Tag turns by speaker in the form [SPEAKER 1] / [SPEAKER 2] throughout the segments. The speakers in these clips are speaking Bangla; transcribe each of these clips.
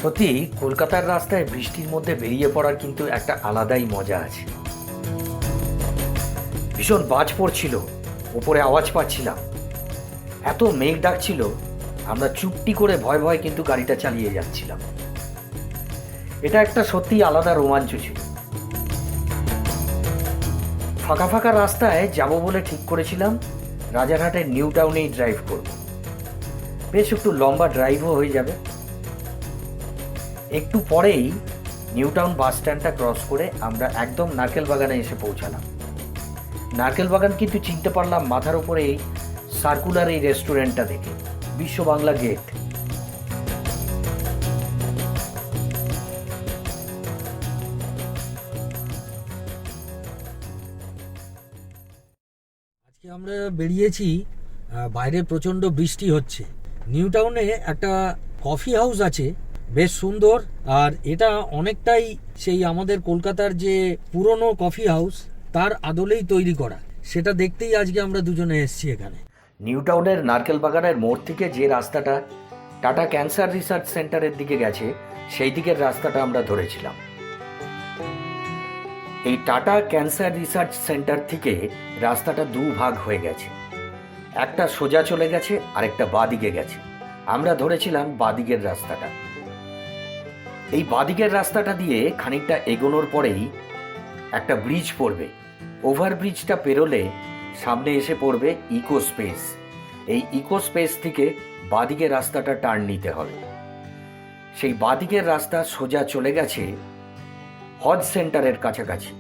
[SPEAKER 1] সত্যি কলকাতার রাস্তায় বৃষ্টির মধ্যে বেরিয়ে পড়ার কিন্তু একটা আলাদাই মজা আছে। ভীষণ বাজ পড়ছিল, ওপরে আওয়াজ পাচ্ছিলাম, এত মেঘ ডাকছিল, আমরা চুপটি করে ভয় ভয় কিন্তু গাড়িটা চালিয়ে যাচ্ছিলাম। এটা একটা সত্যি আলাদা রোমাঞ্চ ছিল। ফাঁকা ফাঁকা রাস্তায় যাব বলে ঠিক করেছিলাম রাজারহাটের নিউ টাউনেই ড্রাইভ করব। বেশ একটু লম্বা ড্রাইভও হয়ে যাবে। একটু পরেই নিউ টাউন বাস স্ট্যান্ডটা ক্রস করে আমরা একদম নারকেল বাগানে এসে পৌঁছালাম। নারকেল বাগান কিন্তু চিনতে পারলাম মাথার উপরে এই সার্কুলার এই রেস্টুরেন্টটা দেখে, বিশ্ব বাংলা গেট।
[SPEAKER 2] আজকে আমরা বেরিয়েছি, বাইরে প্রচণ্ড বৃষ্টি হচ্ছে। নিউ টাউনে একটা কফি হাউস আছে, বেশ সুন্দর। আর এটা অনেকটাই সেই আমাদের কলকাতার যে পুরনো কফি হাউস তার আদলেই তৈরি করা। সেটা দেখতেই আজকে আমরা দুজনে এসেছি এখানে।
[SPEAKER 1] নিউ টাউনের নারকেল বাগানের মোড় থেকে যে রাস্তাটা টাটা ক্যান্সার রিসার্চ সেন্টারের দিকে গেছে, সেই দিকের রাস্তাটা আমরা ধরেছিলাম। এই টাটা ক্যান্সার রিসার্চ সেন্টার থেকে রাস্তাটা দুভাগ হয়ে গেছে, একটা সোজা চলে গেছে আর একটা বাঁদিকে গেছে। আমরা ধরেছিলাম বাঁদিকের রাস্তাটা। এই বাঁদিকের রাস্তাটা দিয়ে খানিকটা এগোনোর পরেই একটা ব্রিজ পড়বে। ওভারব্রিজটা পেরোলে সামনে এসে পড়বে ইকো স্পেস। এই ইকো স্পেস থেকে বাঁদিকের রাস্তাটা টার্ন নিতে হবে। সেই বাঁদিকের রাস্তা সোজা চলে গেছে হজ সেন্টারের কাছাকাছি।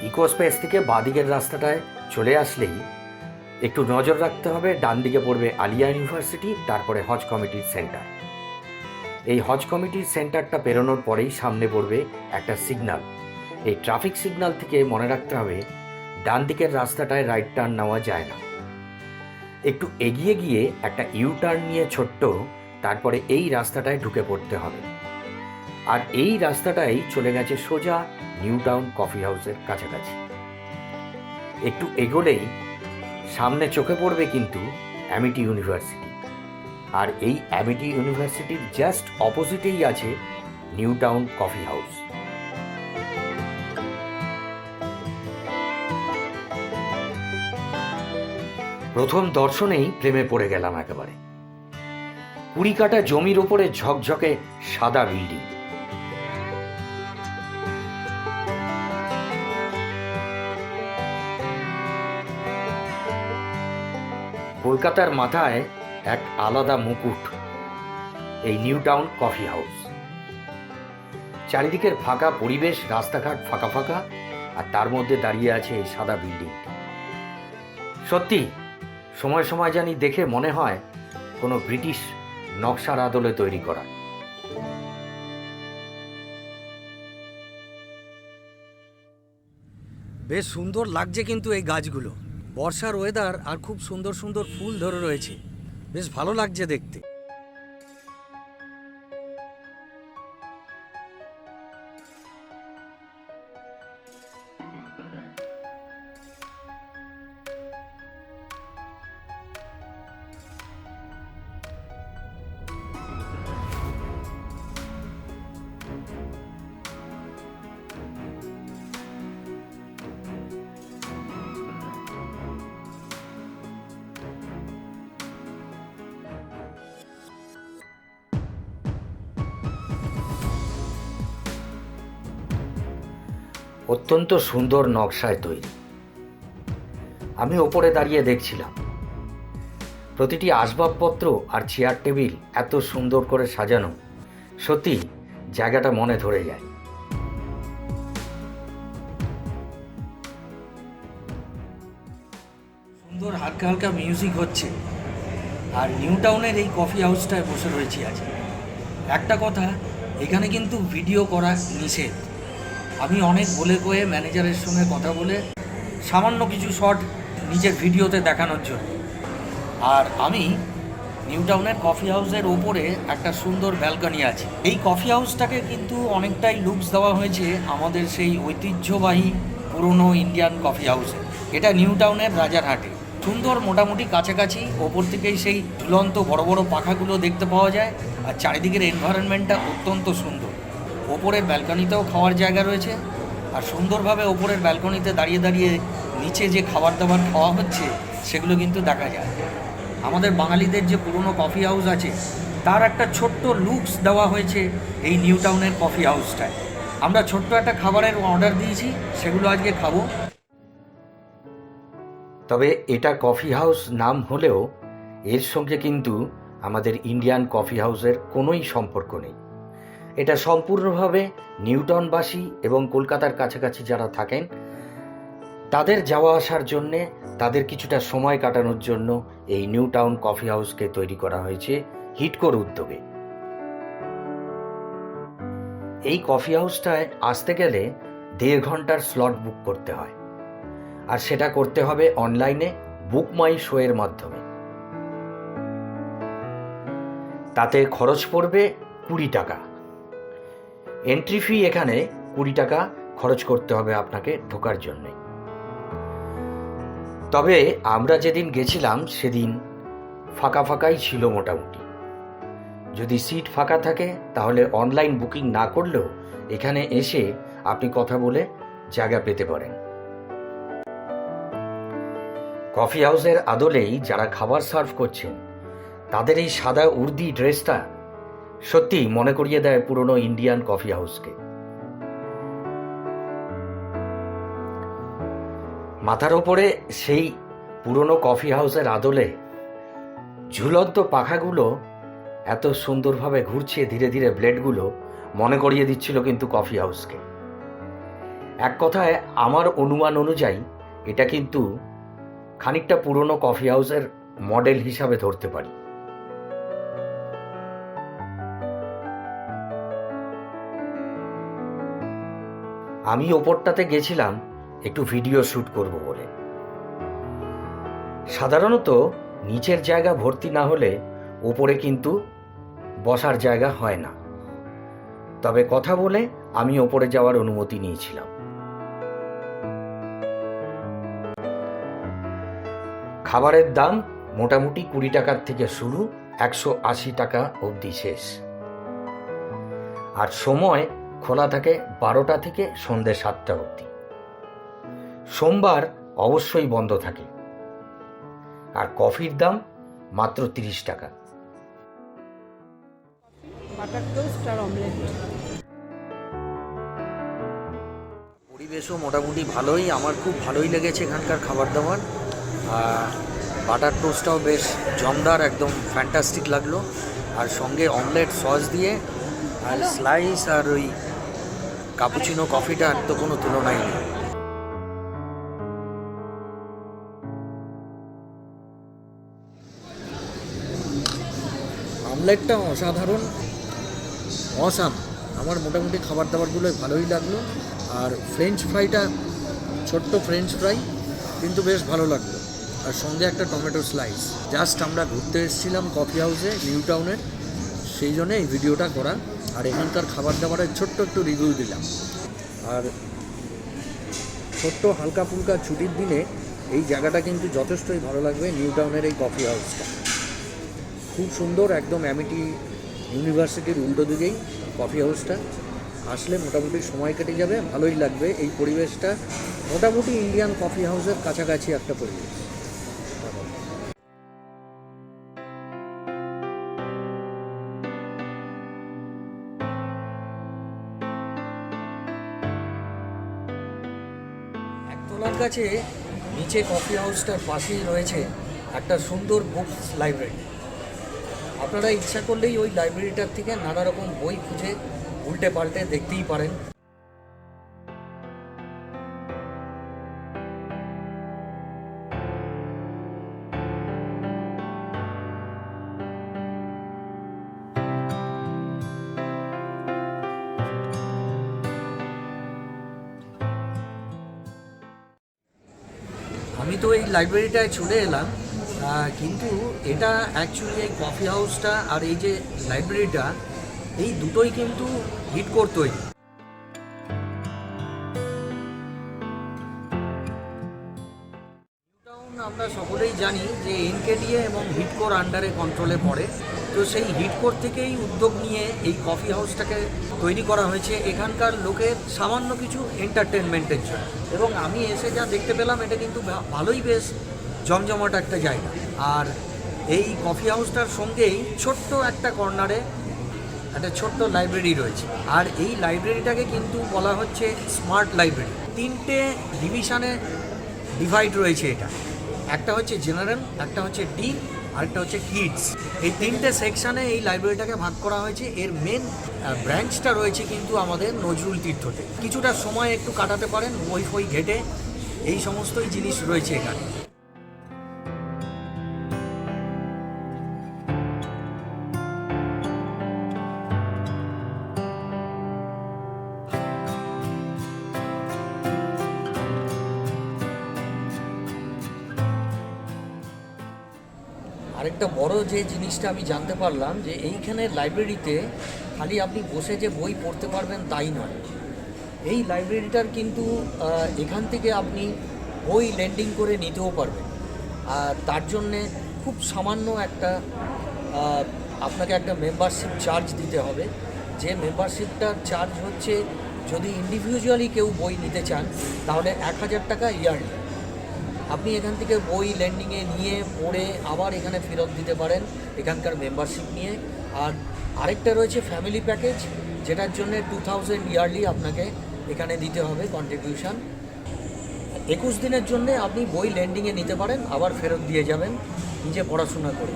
[SPEAKER 1] ইকো স্পেস থেকে বাঁদিকের রাস্তাটায় চলে আসলেই একটু নজর রাখতে হবে, ডান দিকে পড়বে আলিয়া ইউনিভার্সিটি, তারপরে হজ কমিটির সেন্টার। এই হজ কমিটির সেন্টারটা পেরোনোর পরেই সামনে পড়বে একটা সিগন্যাল। এই ট্রাফিক সিগন্যাল থেকে মনে রাখতে হবে ডান দিকের রাস্তাটায় রাইট টার্ন নেওয়া যায় না। একটু এগিয়ে গিয়ে একটা ইউ টার্ন নিয়ে ছোট্ট, তারপরে এই রাস্তাটায় ঢুকে পড়তে হবে। আর এই রাস্তাটাই চলে গেছে সোজা নিউ টাউন কফি হাউসের কাছাকাছি। একটু এগোলেই সামনে চোখে পড়বে কিন্তু অ্যামিটি ইউনিভার্সিটি। আর এই অ্যামিটি ইউনিভার্সিটির জাস্ট অপোজিটেই আছে নিউ টাউন কফি হাউস। প্রথম দর্শনেই প্রেমে পড়ে গেলাম একেবারে। 20 কাঠা জমির ওপরে ঝকঝকে সাদা বিল্ডিং। কলকাতার মাথায় এক আলাদা মুকুট এই নিউ টাউন কফি হাউস। চারিদিকের ফাঁকা পরিবেশ, রাস্তাঘাট ফাঁকা ফাঁকা, আর তার মধ্যে দাঁড়িয়ে আছে এই সাদা বিল্ডিং। সত্যি সময় সময় জানি দেখে মনে হয় কোনো ব্রিটিশ নকশার আদলে তৈরি করা।
[SPEAKER 2] বেশ সুন্দর লাগছে কিন্তু এই গাছগুলো, বর্ষার ওয়েদার, আর খুব সুন্দর সুন্দর ফুল ধরে রয়েছে, বেশ ভালো লাগছে দেখতে।
[SPEAKER 1] অত্যন্ত সুন্দর নকশায় তৈরি। আমি ওপরে দাঁড়িয়ে দেখছিলাম প্রতিটি আসবাবপত্র আর চেয়ার টেবিল এত সুন্দর করে সাজানো, সত্যি জায়গাটা মনে ধরে যায়।
[SPEAKER 2] সুন্দর হালকা হালকা মিউজিক হচ্ছে, আর নিউ টাউনের এই কফি হাউসটায় বসে রয়েছি আজ। একটা কথা, এখানে কিন্তু ভিডিও করা নিষেধ। আমি অনেক বলে কয়ে ম্যানেজারের সঙ্গে কথা বলে সামান্য কিছু শট নিজের ভিডিওতে দেখানোর জন্য। আর আমি নিউ টাউনের কফি হাউসের ওপরে একটা সুন্দর ব্যালকনি আছে। এই কফি হাউসটাকে কিন্তু অনেকটাই লুকস দেওয়া হয়েছে আমাদের সেই ঐতিহ্যবাহী পুরনো ইন্ডিয়ান কফি হাউসে। এটা নিউ টাউনের রাজারহাটে। সুন্দর, মোটামুটি কাছাকাছি। ওপর থেকেই সেই ঝুলন্ত বড় বড় পাখাগুলো দেখতে পাওয়া যায়, আর চারিদিকের এনভায়রনমেন্টটা অত্যন্ত সুন্দর। ওপরের ব্যালকনিতেও খাওয়ার জায়গা রয়েছে, আর সুন্দরভাবে ওপরের ব্যালকনিতে দাঁড়িয়ে দাঁড়িয়ে নিচে যে খাবার দাবার খাওয়া হচ্ছে সেগুলো কিন্তু দেখা যায়। আমাদের বাঙালিদের যে পুরনো কফি হাউস আছে তার একটা ছোট্ট লুকস দেওয়া হয়েছে এই নিউ টাউনের কফি হাউসটায়। আমরা ছোট্ট একটা খাবারের অর্ডার দিয়েছি, সেগুলো আজকে খাবো।
[SPEAKER 1] তবে এটা কফি হাউস নাম হলেও এর সঙ্গে কিন্তু আমাদের ইন্ডিয়ান কফি হাউসের কোনোই সম্পর্ক নেই। এটা সম্পূর্ণভাবে নিউটাউনবাসী এবং কলকাতার কাছাকাছি যারা থাকেন তাদের যাওয়া আসার জন্যে, তাদের কিছুটা সময় কাটানোর জন্য এই নিউ টাউন কফি হাউসকে তৈরি করা হয়েছে হিটকোর উদ্যোগে। এই কফি হাউসটায় আসতে গেলে 1.5 ঘন্টার স্লট বুক করতে হয়, আর সেটা করতে হবে অনলাইনে বুক মাই শো এর মাধ্যমে। তাতে খরচ পড়বে 20 টাকা। এন্ট্রি ফি এখানে 20 টাকা খরচ করতে হবে আপনাকে ঢোকার জন্যে। তবে আমরা যেদিন গেছিলাম সেদিন ফাঁকা ফাঁকাই ছিল মোটামুটি। যদি সিট ফাঁকা থাকে তাহলে অনলাইন বুকিং না করলেও এখানে এসে আপনি কথা বলে জায়গা পেতে পারেন। কফি হাউসের আদলেই যারা খাবার সার্ভ করছেন তাদের এই সাদা উর্দি ড্রেসটা সত্যি মনে করিয়ে দেয় পুরনো ইন্ডিয়ান কফি হাউসকে। মাথার ওপরে সেই পুরনো কফি হাউসের আদলে ঝুলন্ত পাখাগুলো এত সুন্দরভাবে ঘুরছে ধীরে ধীরে, ব্লেডগুলো মনে করিয়ে দিচ্ছিল কিন্তু কফি হাউসকে। এক কথায় আমার অনুমান অনুযায়ী এটা কিন্তু খানিকটা পুরনো কফি হাউসের মডেল হিসাবে ধরতে পারি। আমি ওপরটাতে গেছিলাম একটু ভিডিও শ্যুট করব বলে। সাধারণত নিচের জায়গা ভর্তি না হলে ওপরে কিন্তু বসার জায়গা হয় না। তবে কথা বলে আমি ওপরে যাওয়ার অনুমতি নিয়েছিলাম। খাবারের দাম মোটামুটি 20 টাকার থেকে শুরু, 180 টাকা অবধি শেষ। আর সময় খোলা থাকে 12টা থেকে সন্ধ্যে 7টা অবধি। সোমবার অবশ্যই বন্ধ থাকে। আর কফির দাম মাত্র 30 টাকা।
[SPEAKER 3] বাটার টোস্ট আর অমলেট।
[SPEAKER 2] পরিবেশও মোটামুটি ভালোই, আমার খুব ভালোই লেগেছে এখানকার খাবার দাবার। বাটার টোস্টটাও বেশ জমদার, একদম ফ্যান্টাস্টিক লাগলো। আর সঙ্গে অমলেট সস দিয়ে আর স্লাইস আর ওই কাপুচিনো কফিটার তো কোনো তুলনাই নেই। অমলেটটা অসাধারণ, অসাম। আমার মোটামুটি খাবার দাবারগুলোই ভালোই লাগলো। আর ফ্রেঞ্চ ফ্রাইটা, ছোট্ট ফ্রেঞ্চ ফ্রাই কিন্তু বেশ ভালো লাগলো। আর সঙ্গে একটা টমেটো স্লাইস। জাস্ট আমরা ঘুরতে এসেছিলাম কফি হাউসে নিউ টাউনের, সেই জন্য এই ভিডিওটা করা। আর এখানকার খাবার দাবারের ছোট্ট একটু রিভিউ দিলাম। আর ছোট্ট হালকা ফুলকা ছুটির দিনে এই জায়গাটা কিন্তু যথেষ্টই ভালো লাগবে। নিউ টাউনের এই কফি হাউসটা খুব সুন্দর, একদম অ্যামিটি ইউনিভার্সিটির উল্টো দিকেই কফি হাউসটা। আসলে মোটামুটি সময় কেটে যাবে, ভালোই লাগবে। এই পরিবেশটা মোটামুটি ইন্ডিয়ান কফি হাউসের কাছাকাছি একটা পরিবেশ। একতলার কাছে নিচে কফি হাউসটার পাশেই রয়েছে একটা সুন্দর বুকস লাইব্রেরি। আপনারা ইচ্ছা করলেই ওই লাইব্রেরিটার থেকে নানা রকম বই খুঁজে উল্টে পাল্টে দেখতেই পারেন। আমি তো এই লাইব্রেরিটায় চলে এলাম, কিন্তু এটা অ্যাকচুয়ালি এই কফি হাউসটা আর এই যে লাইব্রেরিটা, এই দুটোই কিন্তু হিট করতোই। আমরা সকলেই জানি যে এনকেডিএ এবং হিটকোর আন্ডারে কন্ট্রোলে পড়ে। তো সেই হিটকোর থেকেই উদ্যোগ নিয়ে এই কফি হাউসটাকে তৈরি করা হয়েছে এখানকার লোকের সামান্য কিছু এন্টারটেনমেন্টের জন্য। এবং আমি এসে যা দেখতে পেলাম এটা কিন্তু ভালোই বেশ জমজমাট একটা জায়গা। আর এই কফি হাউসটার সঙ্গেই ছোট্ট একটা কর্নারে একটা ছোট্ট লাইব্রেরি রয়েছে। আর এই লাইব্রেরিটাকে কিন্তু বলা হচ্ছে স্মার্ট লাইব্রেরি। 3টে ডিভিশনে ডিভাইড রয়েছে এটা। একটা হচ্ছে জেনারেল, একটা হচ্ছে ডিপ, আরেকটা হচ্ছে কিডস। এই 3টে সেকশানে এই লাইব্রেরিটাকে ভাগ করা হয়েছে। এর মেন ব্রাঞ্চটা রয়েছে কিন্তু আমাদের নজরুল তীর্থতে। কিছুটা সময় একটু কাটাতে পারেন বই ফই ঘেটে, এই সমস্তই জিনিস রয়েছে এখানে। আরেকটা বড় যে জিনিসটা আমি জানতে পারলাম যে এইখানে লাইব্রেরিতে খালি আপনি বসে যে বই পড়তে পারবেন তাই নয়। এই লাইব্রেরিটার কিন্তু এখান থেকে আপনি বই লেন্ডিং করে নিতেও পারবেন। আর তার জন্যে খুব সামান্য একটা আপনাকে একটা মেম্বারশিপ চার্জ দিতে হবে। যে মেম্বারশিপটার চার্জ হচ্ছে, যদি ইন্ডিভিজুয়ালি কেউ বই নিতে চান তাহলে 1000 টাকা ইয়ারলি। আপনি এখান থেকে বই লেন্ডিংয়ে নিয়ে পড়ে আবার এখানে ফেরত দিতে পারেন এখানকার মেম্বারশিপ নিয়ে। আর আরেকটা রয়েছে ফ্যামিলি প্যাকেজ, যেটার জন্য 2000 ইয়ারলি আপনাকে এখানে দিতে হবে কন্ট্রিবিউশন। 21 দিনের জন্য আপনি বই লেন্ডিংয়ে নিতে পারেন, আবার ফেরত দিয়ে যাবেন নিজে পড়াশোনা করে।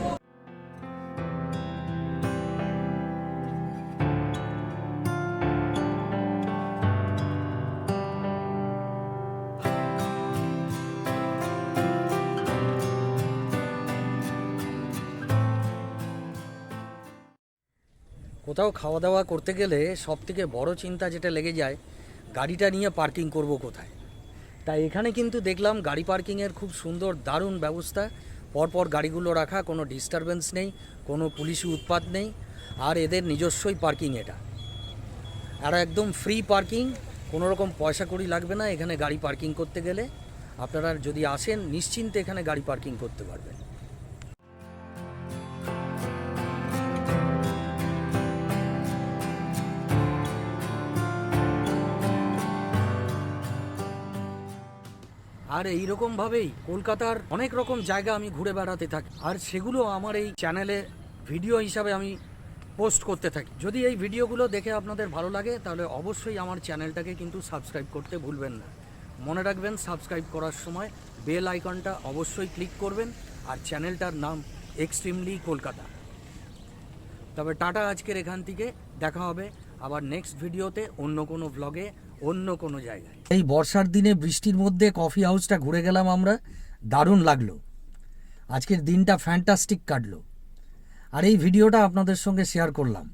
[SPEAKER 2] কোথাও খাওয়া দাওয়া করতে গেলে সবথেকে বড় চিন্তা যেটা লেগে যায়, গাড়িটা নিয়ে পার্কিং করব কোথায়। তাই এখানে কিন্তু দেখলাম গাড়ি পার্কিংয়ের খুব সুন্দর দারুণ ব্যবস্থা। পরপর গাড়িগুলো রাখা, কোনো ডিস্টারবেন্স নেই, কোনো পুলিশি উৎপাত নেই। আর এদের নিজস্বই পার্কিং এটা। আর একদম ফ্রি পার্কিং, কোনো রকম পয়সা কড়ি লাগবে না এখানে গাড়ি পার্কিং করতে গেলে। আপনারা যদি আসেন নিশ্চিন্তে এখানে গাড়ি পার্কিং করতে পারবেন। আর এইরকমভাবেই কলকাতার অনেক রকম জায়গা আমি ঘুরে বেড়াতে থাকি, আর সেগুলো আমার এই চ্যানেলে ভিডিও হিসাবে আমি পোস্ট করতে থাকি। যদি এই ভিডিওগুলো দেখে আপনাদের ভালো লাগে তাহলে অবশ্যই আমার চ্যানেলটাকে কিন্তু সাবস্ক্রাইব করতে ভুলবেন না। মনে রাখবেন, সাবস্ক্রাইব করার সময় বেল আইকনটা অবশ্যই ক্লিক করবেন। আর চ্যানেলটার নাম এক্সট্রিমলি কলকাতা। তবে টাটা আজকের এখান থেকে, দেখা হবে আবার নেক্সট ভিডিওতে অন্য কোনো ব্লগে অন্য কোনো জায়গায়। এই বর্ষার দিনে বৃষ্টির মধ্যে কফি হাউসটা ঘুরে গেলাম আমরা, দারুণ লাগলো। আজকের দিনটা ফ্যান্টাস্টিক কাটলো। আর এই ভিডিওটা আপনাদের সঙ্গে শেয়ার করলাম।